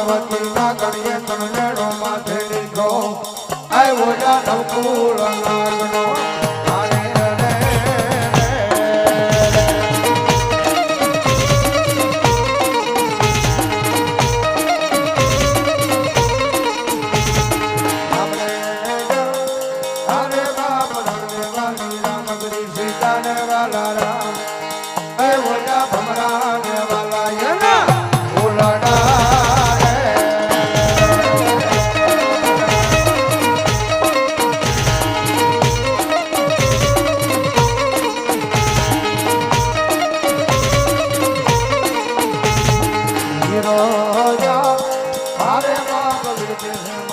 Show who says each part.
Speaker 1: પાર્વતી ના કડીએ તણનેડો માથે લીધો આવ્યો જા નવકુળ નાગનો Hare Rama, Hare Rama,